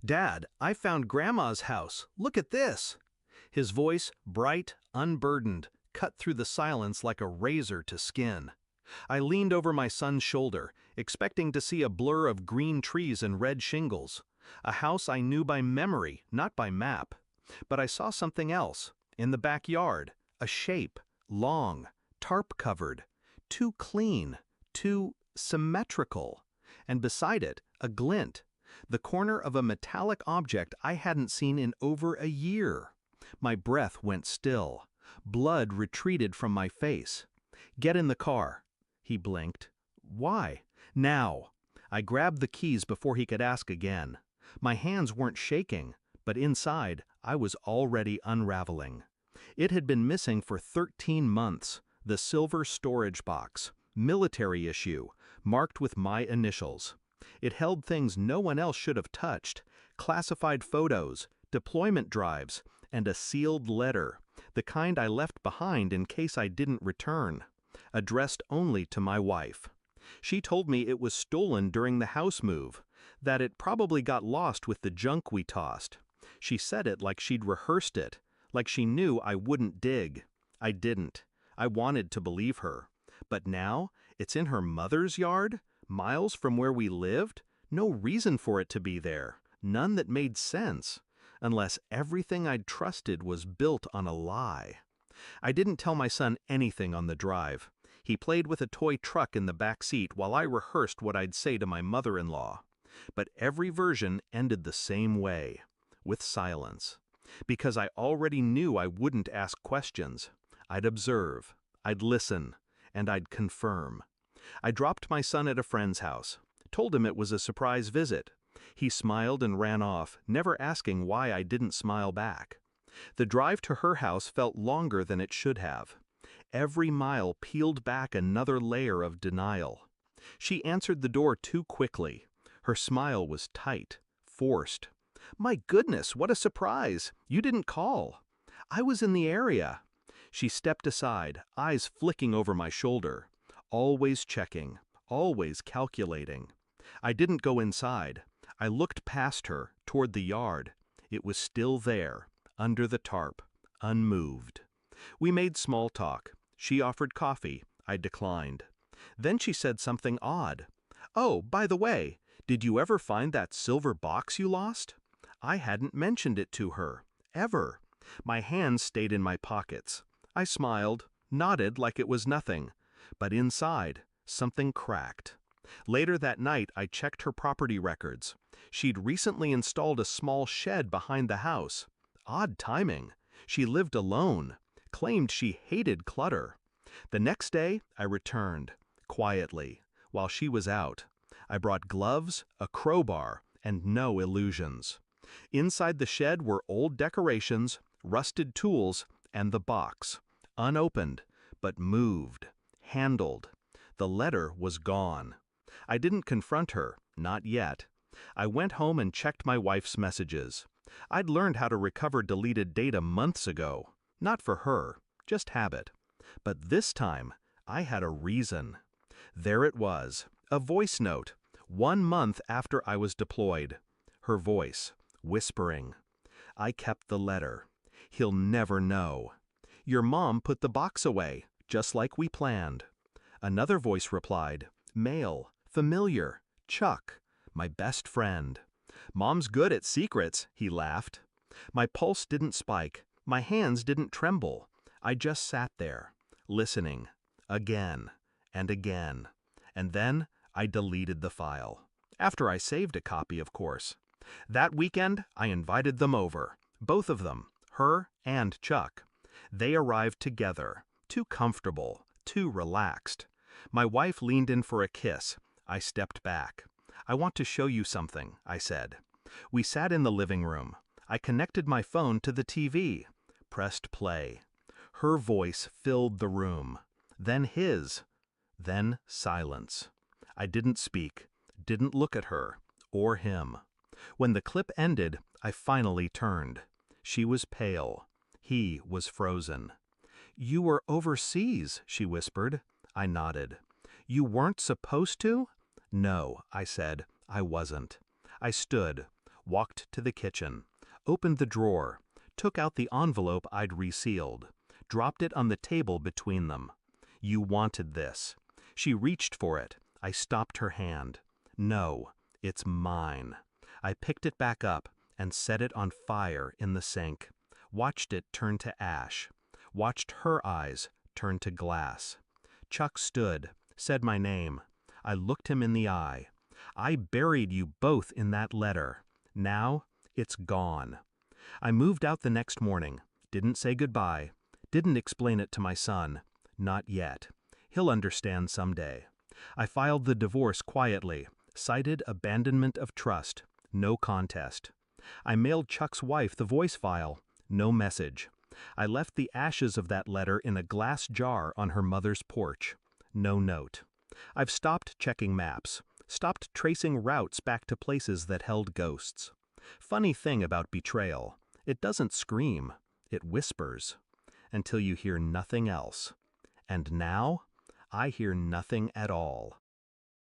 Dad, I found Grandma's house. Look at this. His voice, bright, unburdened, cut through the silence like a razor to skin. I leaned over my son's shoulder, expecting to see a blur of green trees and red shingles. A house I knew by memory, not by map. But I saw something else. In the backyard, a shape, long, tarp-covered, too clean, too symmetrical. And beside it, a glint, the corner of a metallic object I hadn't seen in over a year. My breath went still. Blood retreated from my face. "Get in the car." He blinked. "Why?" "Now." I grabbed the keys before he could ask again. My hands weren't shaking, but inside, I was already unraveling. It had been missing for 13 months, the silver storage box, military issue, marked with my initials. It held things no one else should have touched, classified photos, deployment drives, and a sealed letter, the kind I left behind in case I didn't return, addressed only to my wife. She told me it was stolen during the house move, that it probably got lost with the junk we tossed. She said it like she'd rehearsed it, like she knew I wouldn't dig. I didn't. I wanted to believe her. But now, it's in her mother's yard, miles from where we lived? No reason for it to be there, none that made sense, unless everything I'd trusted was built on a lie. I didn't tell my son anything on the drive. He played with a toy truck in the back seat while I rehearsed what I'd say to my mother-in-law. But every version ended the same way, with silence. Because I already knew I wouldn't ask questions. I'd observe, I'd listen, and I'd confirm. I dropped my son at a friend's house, told him it was a surprise visit. He smiled and ran off, never asking why I didn't smile back. The drive to her house felt longer than it should have. Every mile peeled back another layer of denial. She answered the door too quickly. Her smile was tight, forced. "My goodness, what a surprise! You didn't call." "I was in the area." She stepped aside, eyes flicking over my shoulder. Always checking, always calculating. I didn't go inside. I looked past her, toward the yard. It was still there, under the tarp, unmoved. We made small talk. She offered coffee. I declined. Then she said something odd. "Oh, by the way, did you ever find that silver box you lost?" I hadn't mentioned it to her, ever. My hands stayed in my pockets. I smiled, nodded like it was nothing. But inside, something cracked. Later that night, I checked her property records. She'd recently installed a small shed behind the house. Odd timing. She lived alone, claimed she hated clutter. The next day, I returned, quietly, while she was out. I brought gloves, a crowbar, and no illusions. Inside the shed were old decorations, rusted tools, and the box, unopened, but moved, handled. The letter was gone. I didn't confront her, not yet. I went home and checked my wife's messages. I'd learned how to recover deleted data months ago. Not for her, just habit. But this time, I had a reason. There it was, a voice note, 1 month after I was deployed. Her voice, whispering. I kept the letter. He'll never know. "Your mom put the box away, just like we planned." Another voice replied, male, familiar, Chuck, my best friend. "Mom's good at secrets," he laughed. My pulse didn't spike, my hands didn't tremble. I just sat there, listening, again and again. And then I deleted the file. After I saved a copy, of course. That weekend, I invited them over. Both of them, her and Chuck. They arrived together, too comfortable, too relaxed. My wife leaned in for a kiss. I stepped back. "I want to show you something," I said. We sat in the living room. I connected my phone to the TV, pressed play. Her voice filled the room. Then his. Then silence. I didn't speak, didn't look at her, or him. When the clip ended, I finally turned. She was pale. He was frozen. "You were overseas," she whispered. I nodded. "You weren't supposed to?" "No," I said. "I wasn't." I stood, walked to the kitchen, opened the drawer, took out the envelope I'd resealed, dropped it on the table between them. You wanted this. She reached for it. I stopped her hand. No, it's mine. I picked it back up and set it on fire in the sink, watched it turn to ash, watched her eyes turn to glass. Chuck stood, said my name. I looked him in the eye. I buried you both in that letter. Now, it's gone. I moved out the next morning, didn't say goodbye, didn't explain it to my son. Not yet. He'll understand someday. I filed the divorce quietly, cited abandonment of trust, no contest. I mailed Chuck's wife the voice file, no message. I left the ashes of that letter in a glass jar on her mother's porch, no note. I've stopped checking maps, stopped tracing routes back to places that held ghosts. Funny thing about betrayal, it doesn't scream, it whispers, until you hear nothing else. And now, I hear nothing at all.